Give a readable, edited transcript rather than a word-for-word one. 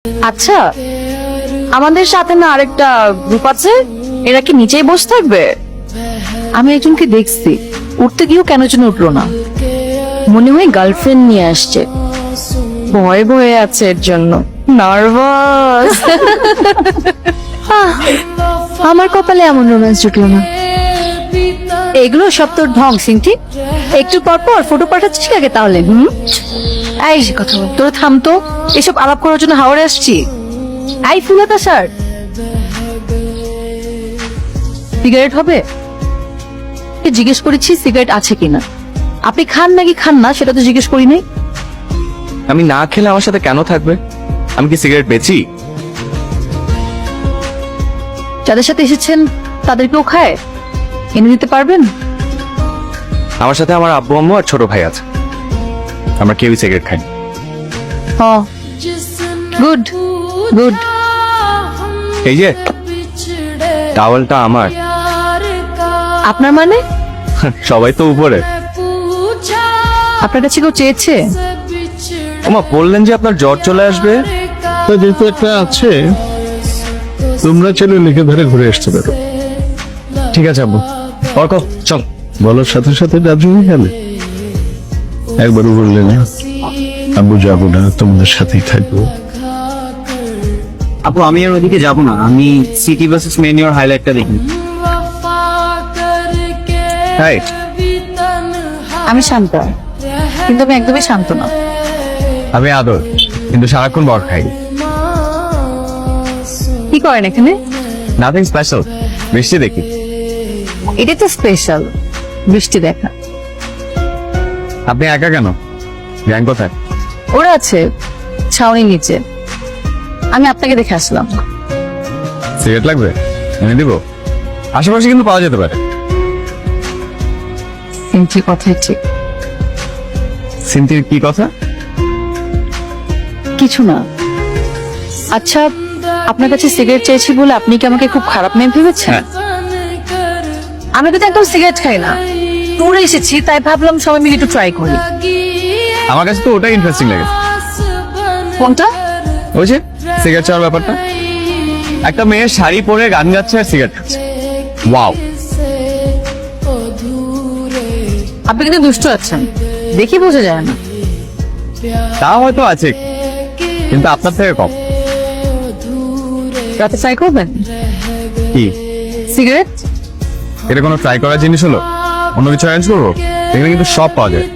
আচ্ছা, আমাদের সাথে না আরেকটা গ্রুপ আছে, এরা কি নিচেই বসে থাকবে? আমি একজনকে দেখছি, উঠতে গিয়েও কেন যেন উঠলো না। মনে হয় গার্লফ্রেন্ড নিয়ে আসছে, ভয় ভয়ে আছে এর জন্য, নার্ভাস। আমার কপালে এমন রোম্যান্স জুটলো না। এগুলো সব তোর ঢং সিংটি, একটু পর পর ফটো পাঠাচ্ছিস আগে তাহলে। এই যে কথা বল, তোর থাম তো, এসব আলাপ করার জন্য হাওড়ে আসছি। এই ফুলাতা শার্ট, সিগারেট হবে? জিজ্ঞেস করেছি সিগারেট আছে কিনা। আপনি খান নাকি খান না সেটা তো জিজ্ঞেস করি নাই। আমি না খেলে আমার সাথে কেন থাকবে? আমি কি সিগারেট বেচি? যাদের সাথে এসেছেন তাদেরকেও খায়, এনে দিতে পারবেন? আমার সাথে আমার আব্বু আম্মু আর ছোট ভাই আছে, আমরা কেউই সিগারেট খাই না। Good good. এই যে টাওয়ালটা আমার। আপনার মানে? সবাই তো উপরে। আপনার কাছে কেউ চেয়েছে? ওমা, বললেন যে আপনার জ্বর চলে আসবে। তো যেহেতু একটা আছে, তোমরা ছেলে লিখে ধরে ঘুরে আসতে পারো। ঠিক আছে আব্বু, অর্ক চল। বলার সাথে সাথে রাজু হয়ে গেলে। একবারও বললে না আব্বু যাবো না, তোমাদের সাথেই থাকবো। আপু আমি আর ওদিকে যাবো না, আমি সিটি ভার্সেস মেনিওর হাইলাইটটা দেখি। হাই, আমি শান্ত, কিন্তু আমি একদমই শান্ত না। আমি আদর, কিন্তু সারাক্ষণ বর খাই। কি করেন এখানে? নাথিং স্পেশাল, বৃষ্টি দেখি। এটা তো স্পেশাল, বৃষ্টি দেখা। আপনি একা কেন? গ্যাং কোথায়? ওরা আছে ছাউনির নিচে, আমি আপনাকে দেখে আসলাম। সিগারেট লাগবে? এনে দিব। আশেপাশে কিন্তু পাওয়া যেতে পারে। কিন্তু কথাই ঠিক। সিন্তির কি কথা? কিছু না। আচ্ছা, আপনার কাছে সিগারেট চেয়েছি বলে আপনি কি আমাকে খুব খারাপ মেয়ে ভেবেছেন? হ্যাঁ। আমি কিন্তু একদম সিগারেট খাই না, ট্যুরে এসেছি তাই ভাবলাম সবাই মিলে একটু ট্রাই করি। আমার কাছে তো ওটাই ইন্টারেস্টিং লাগে। কোনটা? ওই যে সিগারেট চাওয়ার ব্যাপারটা। একটা মেয়ে শাড়ি পরে গান গাচ্ছে আর সিগারেট খাচ্ছে। ওয়াও। আপনি কিন্তু দুষ্ট আছেন, দেখি বোঝা যায় না। তা হয়তো আছে, কিন্তু আপনার থেকে কম। রাতে ট্রাই করবেন? কি সিগারেট? এটা কোনো ট্রাই করার জিনিস হলো? অন্য কিছু অ্যারেঞ্জ করবো? এখানে কিন্তু সব পাওয়া যায়।